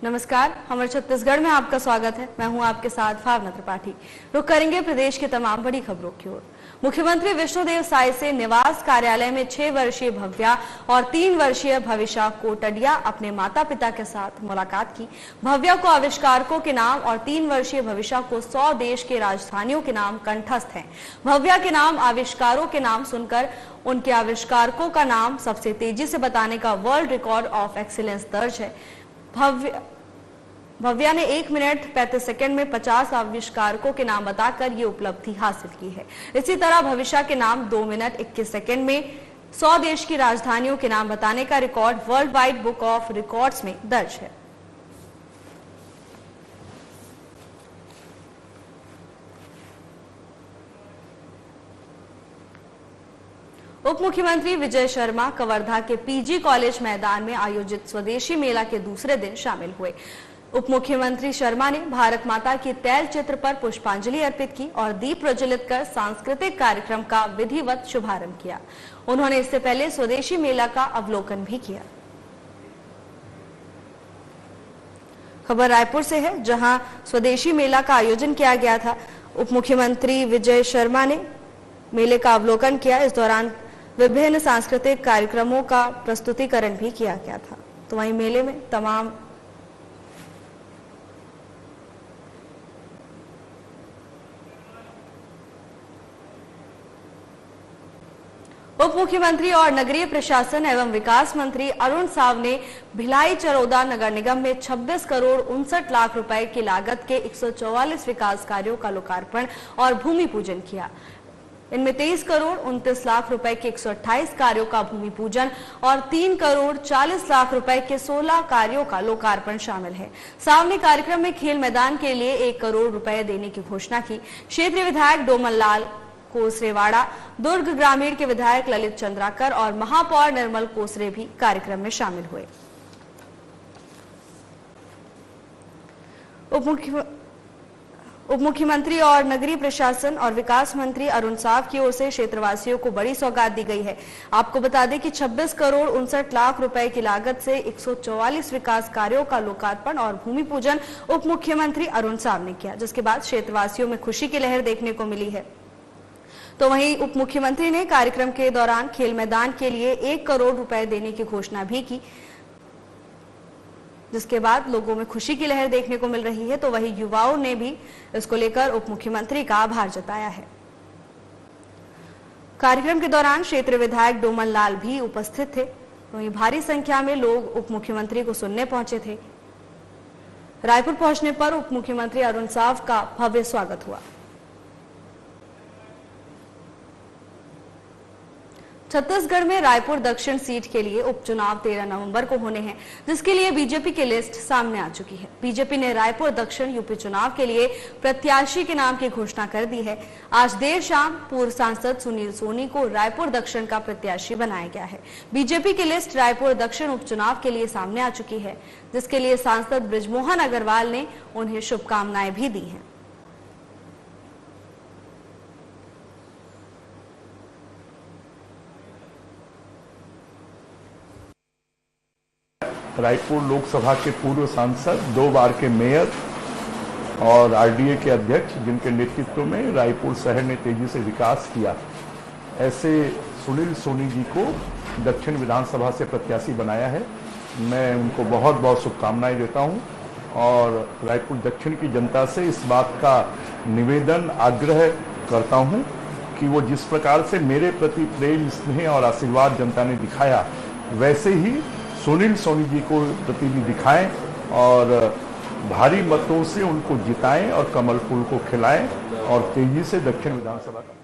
नमस्कार, हमारे छत्तीसगढ़ में आपका स्वागत है। मैं हूं आपके साथ भावना त्रिपाठी। रुक करेंगे प्रदेश की तमाम बड़ी खबरों की ओर। मुख्यमंत्री विष्णुदेव साय से निवास कार्यालय में 6 वर्षीय भव्या और 3 वर्षीय भविष्या कोटडिया अपने माता पिता के साथ मुलाकात की। भव्या को आविष्कारकों के नाम और 3 वर्षीय भविष्या को 100 देश के राजधानियों के नाम कंठस्थ हैं। भव्या के नाम आविष्कारों के नाम सुनकर उनके आविष्कारकों का नाम सबसे तेजी से बताने का वर्ल्ड रिकॉर्ड ऑफ एक्सीलेंस दर्ज है। भव्या ने 1 मिनट 35 सेकंड में 50 आविष्कारकों के नाम बताकर ये उपलब्धि हासिल की है। इसी तरह भविष्या के नाम 2 मिनट 21 सेकंड में 100 देश की राजधानियों के नाम बताने का record world wide book of records में दर्ज है। उप मुख्यमंत्री विजय शर्मा कवर्धा के पीजी कॉलेज मैदान में आयोजित स्वदेशी मेला के दूसरे दिन शामिल हुए। उप मुख्यमंत्री शर्मा ने भारत माता की तैल चित्र पर पुष्पांजलि अर्पित की और दीप प्रज्वलित कर सांस्कृतिक कार्यक्रम का विधिवत शुभारंभ किया। उन्होंने इससे पहले स्वदेशी मेला का अवलोकन भी किया। खबर रायपुर से है, जहां स्वदेशी मेला का आयोजन किया गया था। उप मुख्यमंत्री विजय शर्मा ने मेले का अवलोकन किया। इस दौरान विभिन्न सांस्कृतिक कार्यक्रमों का प्रस्तुतिकरण भी किया गया था। तो वहीं मेले में तमाम उप मुख्यमंत्री और नगरीय प्रशासन एवं विकास मंत्री अरुण साव ने भिलाई चरोदा नगर निगम में 26 करोड़ 59 लाख रुपए की लागत के 144 विकास कार्यों का लोकार्पण और भूमि पूजन किया। इनमें 23 करोड़ 29 लाख रुपए के 128 कार्यों का भूमि पूजन और 3 करोड़ 40 लाख रुपए के 16 कार्यों का लोकार्पण शामिल है। साव ने कार्यक्रम में खेल मैदान के लिए 1 करोड़ रुपए देने की घोषणा की। क्षेत्रीय विधायक डोमनलाल कोसरेवाड़ा, दुर्ग ग्रामीण के विधायक ललित चंद्राकर और महापौर निर्मल कोसरे भी कार्यक्रम में शामिल हुए। उप मुख्यमंत्री और नगरीय प्रशासन और विकास मंत्री अरुण साव की ओर से क्षेत्रवासियों को बड़ी सौगात दी गई है। आपको बता दें कि 26 करोड़ 59 लाख रुपए की लागत से 144 विकास कार्यों का लोकार्पण और भूमि पूजन उप मुख्यमंत्री अरुण साव ने किया, जिसके बाद क्षेत्रवासियों में खुशी की लहर देखने को मिली है। तो वहीं उप मुख्यमंत्री ने कार्यक्रम के दौरान खेल मैदान के लिए 1 करोड़ रुपए देने की घोषणा भी की, जिसके बाद लोगों में खुशी की लहर देखने को मिल रही है। तो वहीं युवाओं ने भी इसको लेकर उप मुख्यमंत्री का आभार जताया है। कार्यक्रम के दौरान क्षेत्र विधायक डोमनलाल भी उपस्थित थे। वहीं भारी संख्या में लोग उप मुख्यमंत्री को सुनने पहुंचे थे। रायपुर पहुंचने पर उप मुख्यमंत्री अरुण साव का भव्य स्वागत हुआ। छत्तीसगढ़ में रायपुर दक्षिण सीट के लिए उपचुनाव 13 नवंबर को होने हैं, जिसके लिए बीजेपी की लिस्ट सामने आ चुकी है। बीजेपी ने रायपुर दक्षिण यूपी चुनाव के लिए प्रत्याशी के नाम की घोषणा कर दी है। आज देर शाम पूर्व सांसद सुनील सोनी को रायपुर दक्षिण का प्रत्याशी बनाया गया है। बीजेपी की लिस्ट रायपुर दक्षिण उपचुनाव के लिए सामने आ चुकी है, जिसके लिए सांसद बृजमोहन अग्रवाल ने उन्हें शुभकामनाएं भी दी हैं। रायपुर लोकसभा के पूर्व सांसद, 2 बार के मेयर और आरडीए के अध्यक्ष, जिनके नेतृत्व में रायपुर शहर ने तेजी से विकास किया, ऐसे सुनील सोनी जी को दक्षिण विधानसभा से प्रत्याशी बनाया है। मैं उनको बहुत बहुत शुभकामनाएं देता हूं और रायपुर दक्षिण की जनता से इस बात का निवेदन आग्रह करता हूं कि वो जिस प्रकार से मेरे प्रति प्रेम, स्नेह और आशीर्वाद जनता ने दिखाया, वैसे ही सुनील सोनी जी को प्रति भी दिखाएं और भारी मतों से उनको जिताएं और कमल फूल को खिलाएं और तेजी से दक्षिण विधानसभा का।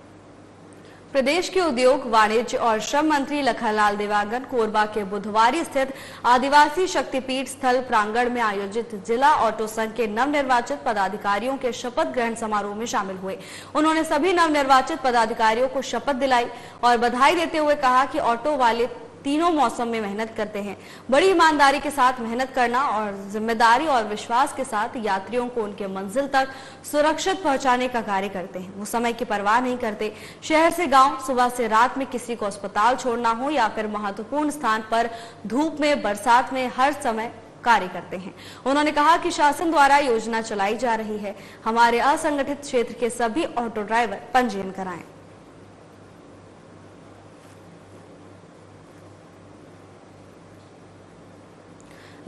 प्रदेश के उद्योग, वाणिज्य और श्रम मंत्री लखनलाल देवांगन कोरबा के बुधवारी स्थित आदिवासी शक्तिपीठ स्थल प्रांगण में आयोजित जिला ऑटो संघ के नवनिर्वाचित पदाधिकारियों के शपथ ग्रहण समारोह में शामिल हुए। उन्होंने सभी नवनिर्वाचित पदाधिकारियों को शपथ दिलाई और बधाई देते हुए कहा कि ऑटो वाले तीनों मौसम में मेहनत करते हैं। बड़ी ईमानदारी के साथ मेहनत करना और जिम्मेदारी और विश्वास के साथ यात्रियों को उनके मंजिल तक सुरक्षित पहुंचाने का कार्य करते हैं। वो समय की परवाह नहीं करते। शहर से गांव, सुबह से रात में किसी को अस्पताल छोड़ना हो या फिर महत्वपूर्ण स्थान पर धूप में, बरसात में, हर समय कार्य करते हैं। उन्होंने कहा कि शासन द्वारा योजना चलाई जा रही है, हमारे असंगठित क्षेत्र के सभी ऑटो ड्राइवर पंजीयन कराएं।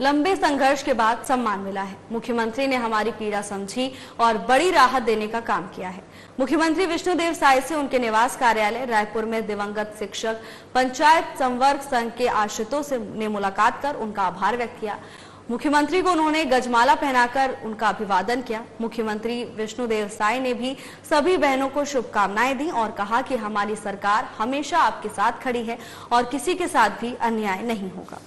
लंबे संघर्ष के बाद सम्मान मिला है। मुख्यमंत्री ने हमारी पीड़ा समझी और बड़ी राहत देने का काम किया है। मुख्यमंत्री विष्णुदेव साय से उनके निवास कार्यालय रायपुर में दिवंगत शिक्षक पंचायत संवर्ग संघ के आश्रितों से ने मुलाकात कर उनका आभार व्यक्त किया। मुख्यमंत्री को उन्होंने गजमाला पहनाकर उनका अभिवादन किया। मुख्यमंत्री विष्णुदेव साय ने भी सभी बहनों को शुभकामनाएं दी और कहा कि हमारी सरकार हमेशा आपके साथ खड़ी है और किसी के साथ भी अन्याय नहीं होगा।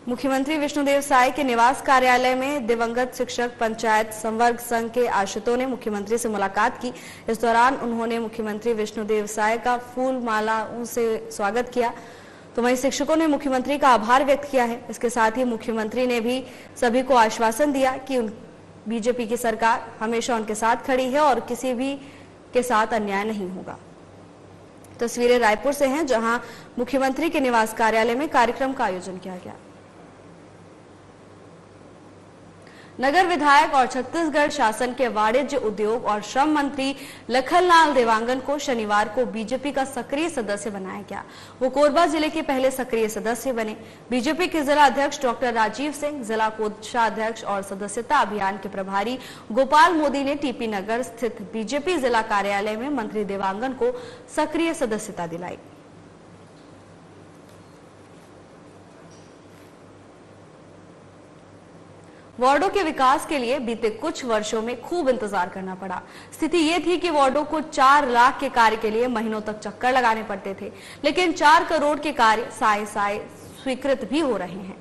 मुख्यमंत्री विष्णुदेव साय के निवास कार्यालय में दिवंगत शिक्षक पंचायत संवर्ग संघ के आश्रितों ने मुख्यमंत्री से मुलाकात की। इस दौरान उन्होंने मुख्यमंत्री विष्णुदेव साय का फूल मालाओं से स्वागत किया। तो वहीं शिक्षकों ने मुख्यमंत्री का आभार व्यक्त किया है। इसके साथ ही मुख्यमंत्री ने भी सभी को आश्वासन दिया कि बीजेपी की सरकार हमेशा उनके साथ खड़ी है और किसी भी के साथ अन्याय नहीं होगा। तस्वीरें रायपुर से हैं, जहां मुख्यमंत्री के निवास कार्यालय में कार्यक्रम का आयोजन किया गया। नगर विधायक और छत्तीसगढ़ शासन के वाणिज्य उद्योग और श्रम मंत्री लखनलाल देवांगन को शनिवार को बीजेपी का सक्रिय सदस्य बनाया गया। वो कोरबा जिले के पहले सक्रिय सदस्य बने। बीजेपी के जिला अध्यक्ष डॉक्टर राजीव सिंह, जिला कोषाध्यक्ष और सदस्यता अभियान के प्रभारी गोपाल मोदी ने टीपी नगर स्थित बीजेपी जिला कार्यालय में मंत्री देवांगन को सक्रिय सदस्यता दिलाई। वार्डों के विकास के लिए बीते कुछ वर्षों में खूब इंतजार करना पड़ा। स्थिति ये थी कि वार्डों को 4 लाख के कार्य के लिए महीनों तक चक्कर लगाने पड़ते थे, लेकिन 4 करोड़ के कार्य साए स्वीकृत भी हो रहे हैं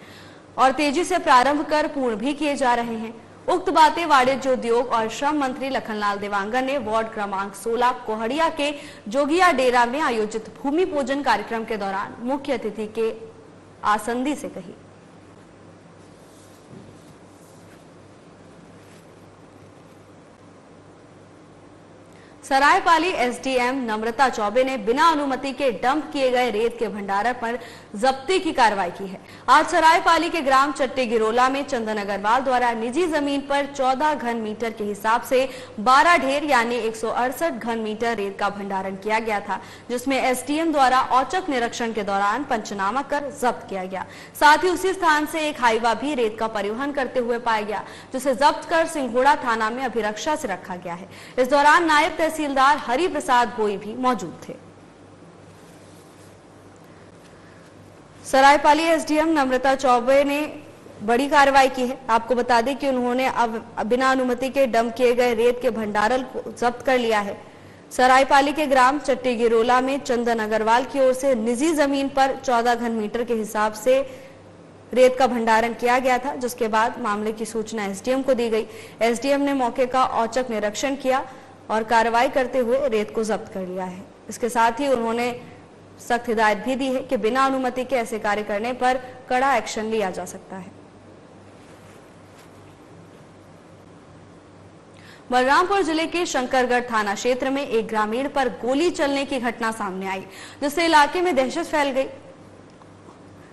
और तेजी से प्रारंभ कर पूर्ण भी किए जा रहे हैं। उक्त बातें वाणिज्य उद्योग और श्रम मंत्री लखनलाल देवांगन ने वार्ड क्रमांक 16 कोहड़िया के जोगिया डेरा में आयोजित भूमि पूजन कार्यक्रम के दौरान मुख्य अतिथि के आसंदी से कही। सरायपाली एसडीएम नम्रता चौबे ने बिना अनुमति के डंप किए गए रेत के भंडारण पर जब्ती की कार्रवाई की है। आज सरायपाली के ग्राम चट्टी गिरोला में चंदन अग्रवाल द्वारा निजी जमीन पर 14 घन मीटर के हिसाब से 12 ढेर यानी 168 घन मीटर रेत का भंडारण किया गया था, जिसमें एसडीएम द्वारा औचक निरीक्षण के दौरान पंचनामा कर जब्त किया गया। साथ ही उसी स्थान से एक हाईवा भी रेत का परिवहन करते हुए पाया गया, जिसे जब्त कर सिंघोड़ा थाना में अभिरक्षा से रखा गया है। इस दौरान नायब तहसीलदार हरि प्रसाद भोई भी मौजूद थे। सरायपाली एसडीएम नम्रता चौबे ने बड़ी कार्रवाई की है। आपको बता दें कि उन्होंने अब बिना अनुमति के डंप किए गए रेत के भंडारण को जब्त कर लिया है। सरायपाली के ग्राम चट्टी गिरोला में चंदन अग्रवाल की ओर से निजी जमीन पर 14 घन मीटर के हिसाब से रेत का भंडारण किया गया था, जिसके बाद मामले की सूचना एसडीएम को दी गई। एसडीएम ने मौके का औचक निरीक्षण किया और कार्रवाई करते हुए रेत को जब्त कर लिया है। इसके साथ ही उन्होंने सख्त हिदायत भी दी है कि बिना अनुमति के ऐसे कार्य करने पर कड़ा एक्शन लिया जा सकता है। बलरामपुर जिले के शंकरगढ़ थाना क्षेत्र में एक ग्रामीण पर गोली चलने की घटना सामने आई, जिससे इलाके में दहशत फैल गई।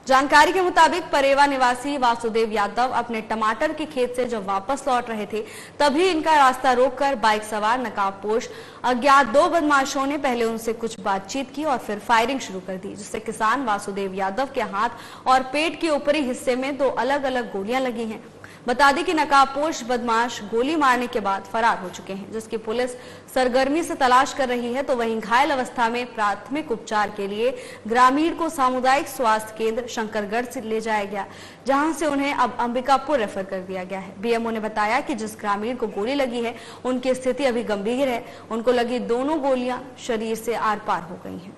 जानकारी के मुताबिक परेवा निवासी वासुदेव यादव अपने टमाटर के खेत से जब वापस लौट रहे थे, तभी इनका रास्ता रोककर बाइक सवार नकाबपोश अज्ञात 2 बदमाशों ने पहले उनसे कुछ बातचीत की और फिर फायरिंग शुरू कर दी, जिससे किसान वासुदेव यादव के हाथ और पेट के ऊपरी हिस्से में 2 अलग-अलग गोलियां लगी हैं। बता दें कि नकाबपोश बदमाश गोली मारने के बाद फरार हो चुके हैं, जिसकी पुलिस सरगर्मी से तलाश कर रही है। तो वहीं घायल अवस्था में प्राथमिक उपचार के लिए ग्रामीण को सामुदायिक स्वास्थ्य केंद्र शंकरगढ़ से ले जाया गया, जहां से उन्हें अब अंबिकापुर रेफर कर दिया गया है। बीएमओ ने बताया कि जिस ग्रामीण को गोली लगी है, उनकी स्थिति अभी गंभीर है। उनको लगी दोनों गोलियां शरीर से आर पार हो गई हैं।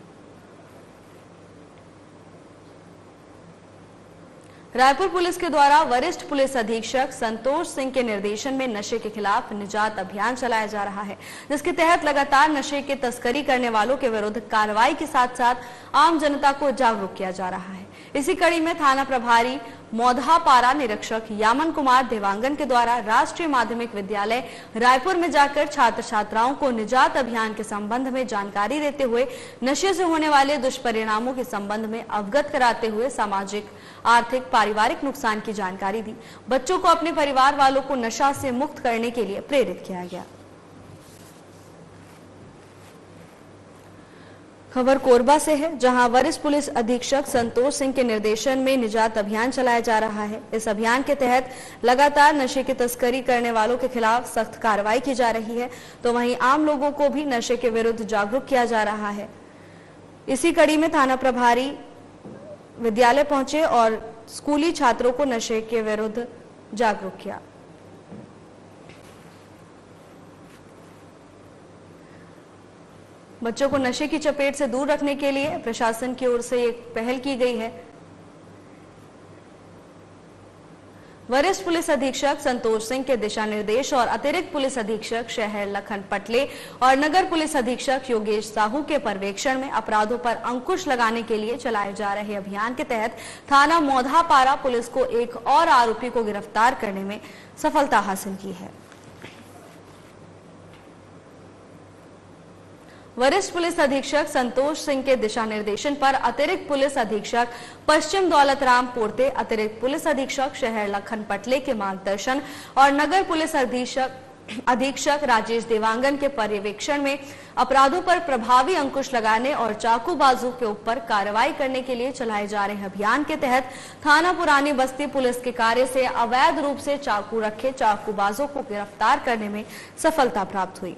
रायपुर पुलिस के द्वारा वरिष्ठ पुलिस अधीक्षक संतोष सिंह के निर्देशन में नशे के खिलाफ निजात अभियान चलाया जा रहा है, जिसके तहत लगातार नशे के तस्करी करने वालों के विरुद्ध कार्रवाई के साथ साथ आम जनता को जागरूक किया जा रहा है। इसी कड़ी में थाना प्रभारी मौधापारा निरीक्षक यामन कुमार देवांगन के द्वारा राष्ट्रीय माध्यमिक विद्यालय रायपुर में जाकर छात्र छात्राओं को निजात अभियान के संबंध में जानकारी देते हुए नशे से होने वाले दुष्परिणामों के संबंध में अवगत कराते हुए सामाजिक, आर्थिक, पारिवारिक नुकसान की जानकारी दी। बच्चों को अपने परिवार वालों को नशा से मुक्त करने के लिए प्रेरित किया गया। खबर कोरबा से है, जहां वरिष्ठ पुलिस अधीक्षक संतोष सिंह के निर्देशन में निजात अभियान चलाया जा रहा है। इस अभियान के तहत लगातार नशे की तस्करी करने वालों के खिलाफ सख्त कार्रवाई की जा रही है, तो वहीं आम लोगों को भी नशे के विरुद्ध जागरूक किया जा रहा है। इसी कड़ी में थाना प्रभारी विद्यालय पहुंचे और स्कूली छात्रों को नशे के विरुद्ध जागरूक किया। बच्चों को नशे की चपेट से दूर रखने के लिए प्रशासन की ओर से एक पहल की गई है। वरिष्ठ पुलिस अधीक्षक संतोष सिंह के दिशा निर्देश और अतिरिक्त पुलिस अधीक्षक शहर लखन पटले और नगर पुलिस अधीक्षक योगेश साहू के पर्यवेक्षण में अपराधों पर अंकुश लगाने के लिए चलाए जा रहे अभियान के तहत थाना मौधापारा पुलिस को एक और आरोपी को गिरफ्तार करने में सफलता हासिल की है। वरिष्ठ पुलिस अधीक्षक संतोष सिंह के दिशा निर्देशन पर अतिरिक्त पुलिस अधीक्षक पश्चिम दौलतराम पोर्ते, अतिरिक्त पुलिस अधीक्षक शहर लखन पटले के मार्गदर्शन और नगर पुलिस अधीक्षक राजेश देवांगन के पर्यवेक्षण में अपराधों पर प्रभावी अंकुश लगाने और चाकू बाजू के ऊपर कार्रवाई करने के लिए चलाए जा रहे अभियान के तहत थाना पुरानी बस्ती पुलिस के कार्य से अवैध रूप से चाकू रखे चाकूबाजों को गिरफ्तार करने में सफलता प्राप्त हुई।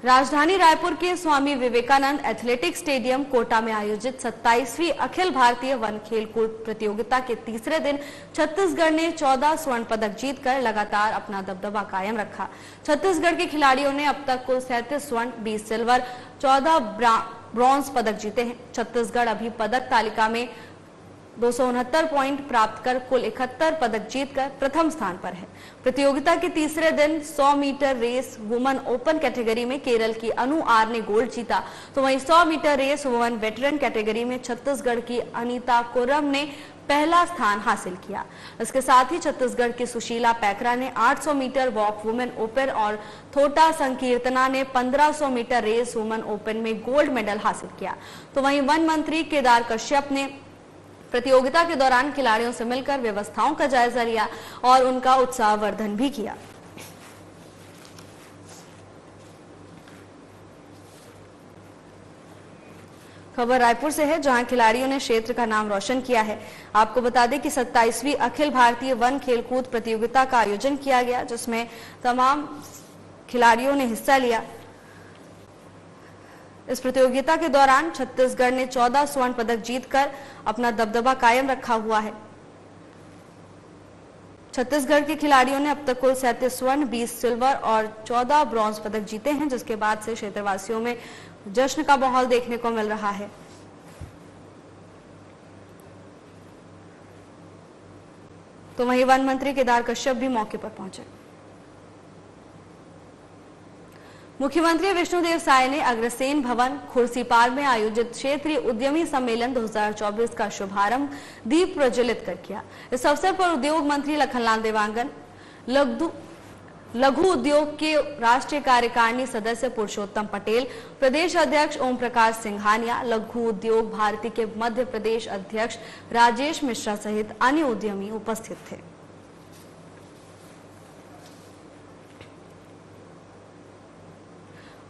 राजधानी रायपुर के स्वामी विवेकानंद एथलेटिक स्टेडियम कोटा में आयोजित 27वीं अखिल भारतीय वन खेलकूद प्रतियोगिता के तीसरे दिन छत्तीसगढ़ ने 14 स्वर्ण पदक जीतकर लगातार अपना दबदबा कायम रखा। छत्तीसगढ़ के खिलाड़ियों ने अब तक कुल 37 स्वर्ण, 20 सिल्वर, 14 ब्रॉन्ज पदक जीते हैं। छत्तीसगढ़ अभी पदक तालिका में 269 पॉइंट प्राप्त कर कुल 71 पदक जीतकर प्रथम स्थान पर है। प्रतियोगिता के तीसरे दिन 100 meter race women open category में केरल की अनु आर ने गोल्ड जीता, तो वहीं 100 meter race women veteran category में छत्तीसगढ़ की अनीता कोरम ने पहला स्थान हासिल किया। इसके साथ ही छत्तीसगढ़ की सुशीला पैकरा ने 800 मीटर वॉक वुमेन ओपन और थोटा संकीर्तना ने 1500 मीटर रेस वुमेन ओपन में गोल्ड मेडल हासिल किया। तो वहीं वन मंत्री केदार कश्यप ने प्रतियोगिता के दौरान खिलाड़ियों से मिलकर व्यवस्थाओं का जायजा लिया और उनका उत्साहवर्धन भी किया। खबर रायपुर से है, जहां खिलाड़ियों ने क्षेत्र का नाम रोशन किया है। आपको बता दें कि 27वीं अखिल भारतीय वन खेलकूद प्रतियोगिता का आयोजन किया गया, जिसमें तमाम खिलाड़ियों ने हिस्सा लिया। इस प्रतियोगिता के दौरान छत्तीसगढ़ ने 14 स्वर्ण पदक जीतकर अपना दबदबा कायम रखा हुआ है। छत्तीसगढ़ के खिलाड़ियों ने अब तक कुल 37 स्वर्ण, 20 सिल्वर और 14 ब्रॉन्ज पदक जीते हैं, जिसके बाद से क्षेत्रवासियों में जश्न का माहौल देखने को मिल रहा है। तो वहीं वन मंत्री केदार कश्यप भी मौके पर पहुंचे। मुख्यमंत्री विष्णुदेव साय ने अग्रसेन भवन खुर्सीपार में आयोजित क्षेत्रीय उद्यमी सम्मेलन 2024 का शुभारंभ दीप प्रज्वलित कर किया। इस अवसर पर उद्योग मंत्री लखनलाल देवांगन, लघु उद्योग के राष्ट्रीय कार्यकारिणी सदस्य पुरुषोत्तम पटेल, प्रदेश अध्यक्ष ओम प्रकाश सिंघानिया, लघु उद्योग भारती के मध्य प्रदेश अध्यक्ष राजेश मिश्रा सहित अन्य उद्यमी उपस्थित थे।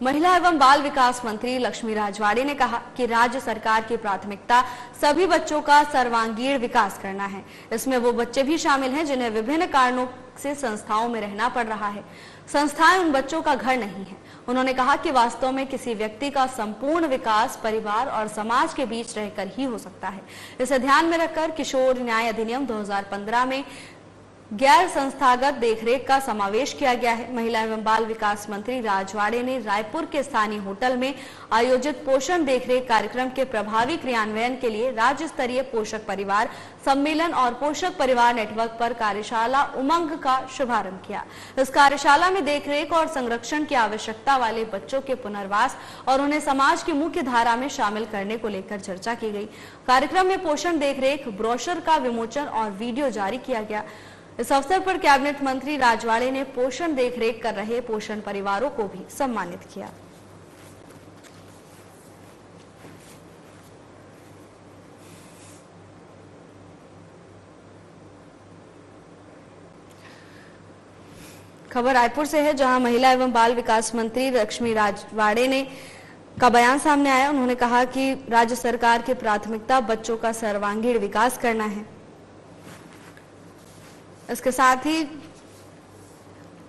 महिला एवं बाल विकास मंत्री लक्ष्मी राजवाड़े ने कहा कि राज्य सरकार की प्राथमिकता सभी बच्चों का सर्वांगीण विकास करना है। इसमें वो बच्चे भी शामिल हैं जिन्हें विभिन्न कारणों से संस्थाओं में रहना पड़ रहा है। संस्थाएं उन बच्चों का घर नहीं है। उन्होंने कहा कि वास्तव में किसी व्यक्ति का संपूर्ण विकास परिवार और समाज के बीच रहकर ही हो सकता है। इसे ध्यान में रखकर किशोर न्याय अधिनियम 2015 में गैर संस्थागत देखरेख का समावेश किया गया है। महिला एवं बाल विकास मंत्री राजवाड़े ने रायपुर के स्थानीय होटल में आयोजित पोषण देखरेख कार्यक्रम के प्रभावी क्रियान्वयन के लिए राज्य स्तरीय पोषक परिवार सम्मेलन और पोषक परिवार नेटवर्क पर कार्यशाला उमंग का शुभारंभ किया। इस कार्यशाला में देखरेख और संरक्षण की आवश्यकता वाले बच्चों के पुनर्वास और उन्हें समाज की मुख्य धारा में शामिल करने को लेकर चर्चा की गई। कार्यक्रम में पोषण देखरेख ब्रोशर का विमोचन और वीडियो जारी किया गया। इस अवसर पर कैबिनेट मंत्री राजवाड़े ने पोषण देखरेख कर रहे पोषण परिवारों को भी सम्मानित किया। खबर रायपुर से है, जहां महिला एवं बाल विकास मंत्री लक्ष्मी राजवाड़े ने का बयान सामने आया। उन्होंने कहा कि राज्य सरकार की प्राथमिकता बच्चों का सर्वांगीण विकास करना है। इसके साथ ही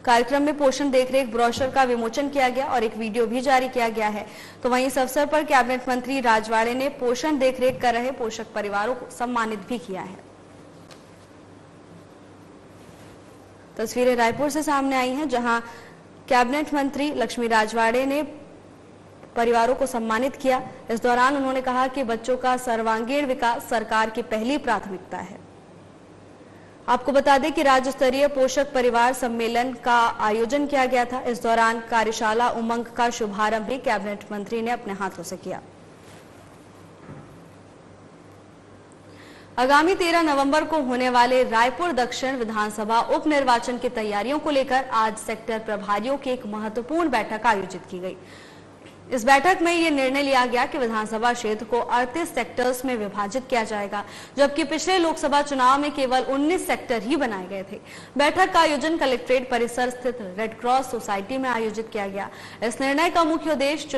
कार्यक्रम में पोषण देखरेख ब्रोशर का विमोचन किया गया और एक वीडियो भी जारी किया गया है। तो वहीं इस अवसर पर कैबिनेट मंत्री राजवाड़े ने पोषण देखरेख कर रहे पोषक परिवारों को सम्मानित भी किया है। तस्वीरें रायपुर से सामने आई हैं, जहां कैबिनेट मंत्री लक्ष्मी राजवाड़े ने परिवारों को सम्मानित किया। इस दौरान उन्होंने कहा कि बच्चों का सर्वांगीण विकास सरकार की पहली प्राथमिकता है। आपको बता दें कि राज्य स्तरीय पोषक परिवार सम्मेलन का आयोजन किया गया था। इस दौरान कार्यशाला उमंग का शुभारंभ भी कैबिनेट मंत्री ने अपने हाथों से किया। आगामी 13 नवंबर को होने वाले रायपुर दक्षिण विधानसभा उपनिर्वाचन की तैयारियों को लेकर आज सेक्टर प्रभारियों की एक महत्वपूर्ण बैठक आयोजित की गई। इस बैठक में ये निर्णय लिया गया कि विधानसभा क्षेत्र को 38 सेक्टर्स में विभाजित किया जाएगा, जबकि पिछले लोकसभा चुनाव में केवल 19 सेक्टर ही बनाए गए थे। बैठक का आयोजन कलेक्ट्रेट परिसर स्थित रेड क्रॉस सोसाइटी में आयोजित किया गया। इस निर्णय का मुख्य उद्देश्य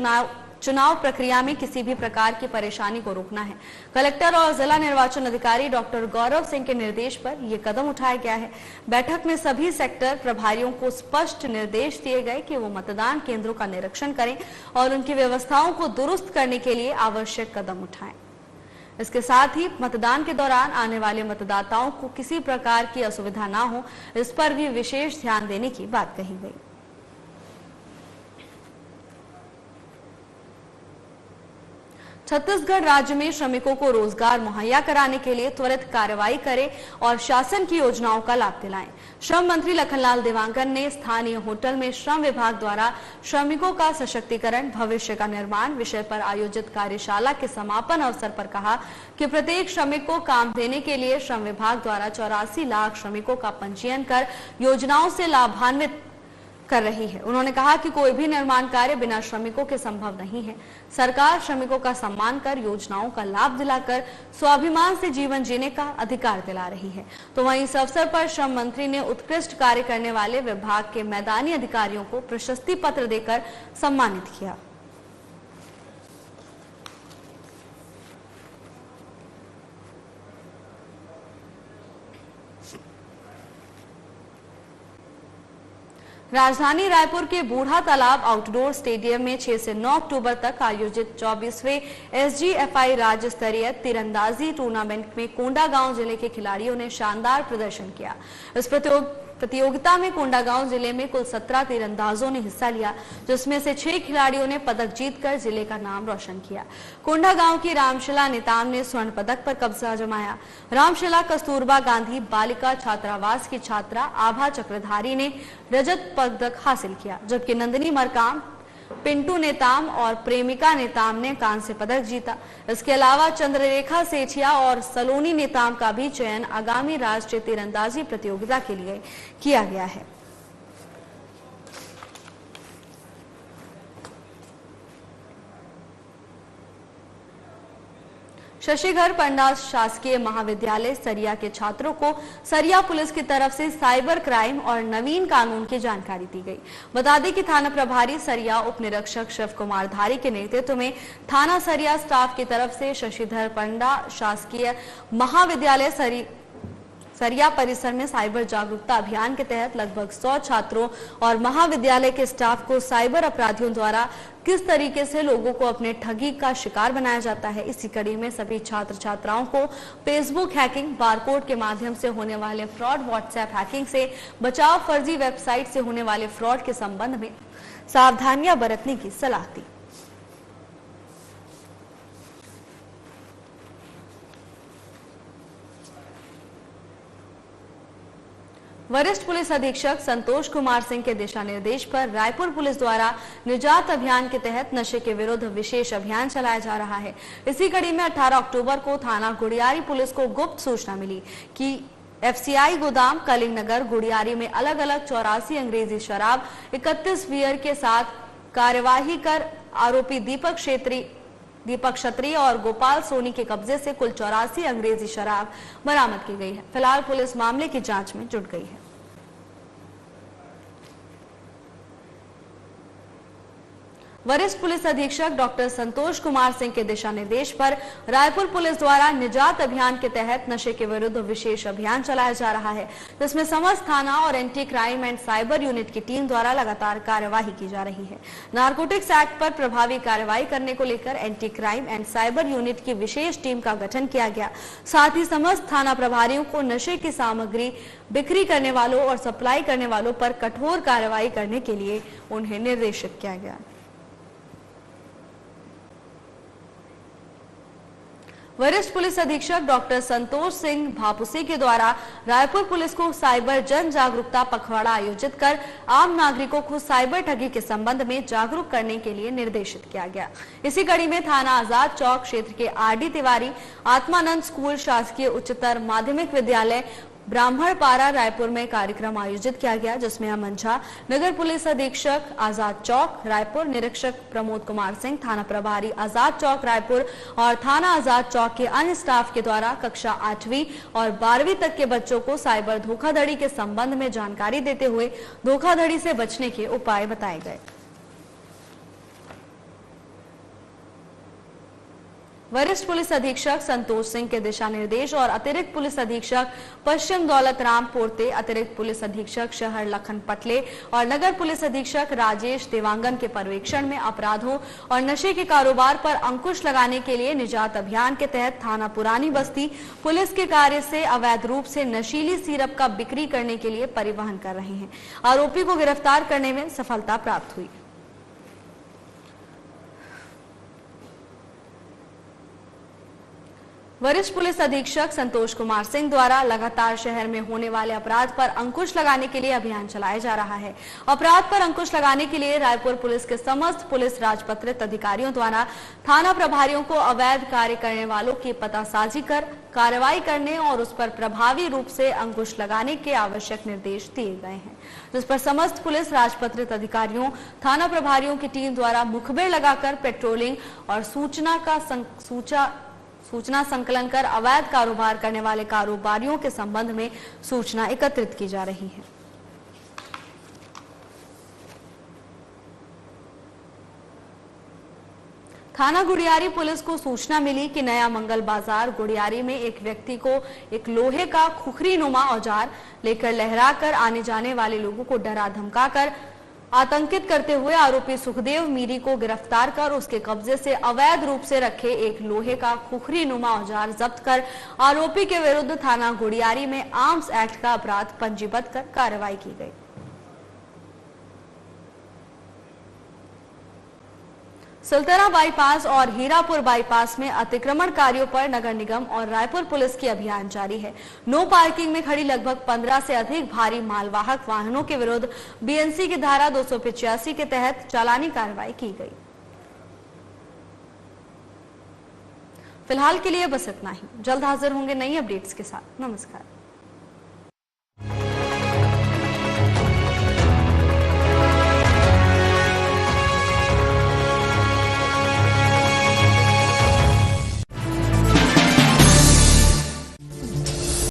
चुनाव प्रक्रिया में किसी भी प्रकार की परेशानी को रोकना है। कलेक्टर और जिला निर्वाचन अधिकारी डॉक्टर गौरव सिंह के निर्देश पर यह कदम उठाया गया है। बैठक में सभी सेक्टर प्रभारियों को स्पष्ट निर्देश दिए गए कि वो मतदान केंद्रों का निरीक्षण करें और उनकी व्यवस्थाओं को दुरुस्त करने के लिए आवश्यक कदम उठाएं। इसके साथ ही मतदान के दौरान आने वाले मतदाताओं को किसी प्रकार की असुविधा ना हो, इस पर भी विशेष ध्यान देने की बात कही गई। छत्तीसगढ़ राज्य में श्रमिकों को रोजगार मुहैया कराने के लिए त्वरित कार्रवाई करे और शासन की योजनाओं का लाभ दिलाएं। श्रम मंत्री लखनलाल देवांगन ने स्थानीय होटल में श्रम विभाग द्वारा श्रमिकों का सशक्तिकरण भविष्य का निर्माण विषय पर आयोजित कार्यशाला के समापन अवसर पर कहा कि प्रत्येक श्रमिक को काम देने के लिए श्रम विभाग द्वारा 84 लाख श्रमिकों का पंजीयन कर योजनाओं से लाभान्वित कर रही है। उन्होंने कहा कि कोई भी निर्माण कार्य बिना श्रमिकों के संभव नहीं है। सरकार श्रमिकों का सम्मान कर योजनाओं का लाभ दिलाकर स्वाभिमान से जीवन जीने का अधिकार दिला रही है। तो वहीं इस अवसर पर श्रम मंत्री ने उत्कृष्ट कार्य करने वाले विभाग के मैदानी अधिकारियों को प्रशस्ति पत्र देकर सम्मानित किया। राजधानी रायपुर के बूढ़ा तालाब आउटडोर स्टेडियम में 6 से 9 अक्टूबर तक आयोजित 24वें SGFI राज्य स्तरीय तीरंदाजी टूर्नामेंट में कोंडागांव जिले के खिलाड़ियों ने शानदार प्रदर्शन किया। इस प्रतियोगिता में कोंडागांव जिले में कुल 17 तीरंदाजों ने हिस्सा लिया, जिसमें से 6 खिलाड़ियों ने पदक जीतकर जिले का नाम रोशन किया। कोंडागांव की रामशिला नेताम ने स्वर्ण पदक पर कब्जा जमाया। रामशिला कस्तूरबा गांधी बालिका छात्रावास की छात्रा आभा चक्रधारी ने रजत पदक हासिल किया, जबकि नंदिनी मरकाम, पिंटू नेताम और प्रेमिका नेताम ने कांस्य पदक जीता। इसके अलावा चंद्ररेखा सेठिया और सलोनी नेताम का भी चयन आगामी राष्ट्रीय तीरंदाजी प्रतियोगिता के लिए किया गया है। शशिधर पंडा शासकीय महाविद्यालय सरिया के छात्रों को सरिया पुलिस की तरफ से साइबर क्राइम और नवीन कानून की जानकारी दी गई। बता दें कि थाना प्रभारी सरिया उप निरीक्षक शिव कुमार धारी के नेतृत्व में थाना सरिया स्टाफ की तरफ से शशिधर पंडा शासकीय महाविद्यालय सरिया परिसर में साइबर जागरूकता अभियान के तहत लगभग 100 छात्रों और महाविद्यालय के स्टाफ को साइबर अपराधियों द्वारा किस तरीके से लोगों को अपने ठगी का शिकार बनाया जाता है। इसी कड़ी में सभी छात्र छात्राओं को फेसबुक हैकिंग, बारकोड के माध्यम से होने वाले फ्रॉड, व्हाट्सएप हैकिंग से बचाव, फर्जी वेबसाइट से होने वाले फ्रॉड के संबंध में सावधानियां बरतने की सलाह दी। वरिष्ठ पुलिस अधीक्षक संतोष कुमार सिंह के दिशा निर्देश पर रायपुर पुलिस द्वारा निजात अभियान के तहत नशे के विरुद्ध विशेष अभियान चलाया जा रहा है। इसी कड़ी में 18 अक्टूबर को थाना गुड़ियारी पुलिस को गुप्त सूचना मिली कि FCI गोदाम कलिंग नगर गुड़ियारी में अलग अलग 84 अंग्रेजी शराब, 31 बियर के साथ कार्यवाही कर आरोपी दीपक क्षत्रिय और गोपाल सोनी के कब्जे से कुल 84 अंग्रेजी शराब बरामद की गई है। फिलहाल पुलिस मामले की जांच में जुट गई है। वरिष्ठ पुलिस अधीक्षक डॉक्टर संतोष कुमार सिंह के दिशा निर्देश पर रायपुर पुलिस द्वारा निजात अभियान के तहत नशे के विरुद्ध विशेष अभियान चलाया जा रहा है, जिसमें समस्त थाना और anti crime and cyber unit की टीम द्वारा लगातार कार्यवाही की जा रही है। नारकोटिक्स एक्ट पर प्रभावी कार्रवाई करने को लेकर anti crime and cyber unit की विशेष टीम का गठन किया गया। साथ ही समस्त थाना प्रभारियों को नशे की सामग्री बिक्री करने वालों और सप्लाई करने वालों पर कठोर कार्रवाई करने के लिए उन्हें निर्देशित किया गया। वरिष्ठ पुलिस अधीक्षक डॉक्टर संतोष सिंह भापुसी के द्वारा रायपुर पुलिस को साइबर जन जागरूकता पखवाड़ा आयोजित कर आम नागरिकों को साइबर ठगी के संबंध में जागरूक करने के लिए निर्देशित किया गया। इसी कड़ी में थाना आजाद चौक क्षेत्र के RD तिवारी आत्मानंद स्कूल शासकीय उच्चतर माध्यमिक विद्यालय ब्राह्मणपारा रायपुर में कार्यक्रम आयोजित किया गया, जिसमें अमन झा, नगर पुलिस अधीक्षक आजाद चौक रायपुर, निरीक्षक प्रमोद कुमार सिंह, थाना प्रभारी आजाद चौक रायपुर और थाना आजाद चौक के अन्य स्टाफ के द्वारा कक्षा 8वीं और 12वीं तक के बच्चों को साइबर धोखाधड़ी के संबंध में जानकारी देते हुए धोखाधड़ी से बचने के उपाय बताए गए। वरिष्ठ पुलिस अधीक्षक संतोष सिंह के दिशा निर्देश और अतिरिक्त पुलिस अधीक्षक पश्चिम दौलत राम पोर्ते, अतिरिक्त पुलिस अधीक्षक शहर लखन पटले और नगर पुलिस अधीक्षक राजेश देवांगन के पर्यवेक्षण में अपराधों और नशे के कारोबार पर अंकुश लगाने के लिए निजात अभियान के तहत थाना पुरानी बस्ती पुलिस के कार्य से अवैध रूप से नशीली सिरप का बिक्री करने के लिए परिवहन कर रहे हैं। आरोपी को गिरफ्तार करने में सफलता प्राप्त हुई। वरिष्ठ पुलिस अधीक्षक संतोष कुमार सिंह द्वारा लगातार शहर में होने वाले अपराध पर अंकुश लगाने के लिए अभियान चलाया जा रहा है। अपराध पर अंकुश लगाने के लिए रायपुर पुलिस के समस्त पुलिस राजपत्रित अधिकारियों द्वारा थाना प्रभारियों को अवैध कार्य करने वालों की पतासाजी कर कार्रवाई करने और उस पर प्रभावी रूप से अंकुश लगाने के आवश्यक निर्देश दिए गए हैं, जिस पर समस्त पुलिस राजपत्रित अधिकारियों, थाना प्रभारियों की टीम द्वारा मुखबिर लगाकर पेट्रोलिंग और सूचना संकलन कर अवैध कारोबार करने वाले कारोबारियों के संबंध में सूचना एकत्रित की जा रही है। थाना गुड़ियारी पुलिस को सूचना मिली कि नया मंगल बाजार गुड़ियारी में एक व्यक्ति को एक लोहे का खुखरी नुमा औजार लेकर लहरा कर आने जाने वाले लोगों को डरा धमका कर आतंकित करते हुए आरोपी सुखदेव मीरी को गिरफ्तार कर उसके कब्जे से अवैध रूप से रखे एक लोहे का खुखरी नुमा औजार जब्त कर आरोपी के विरुद्ध थाना गुड़ियारी में आर्म्स एक्ट का अपराध पंजीबद्ध कर कार्रवाई की गई। सुल्ताना बाईपास और हीरापुर बाईपास में अतिक्रमण कार्यों पर नगर निगम और रायपुर पुलिस की अभियान जारी है। नो पार्किंग में खड़ी लगभग 15 से अधिक भारी मालवाहक वाहनों के विरुद्ध BNC की धारा 285 के तहत चालानी कार्रवाई की गई। फिलहाल के लिए बस इतना ही। जल्द हाजिर होंगे नई अपडेट्स के साथ। नमस्कार।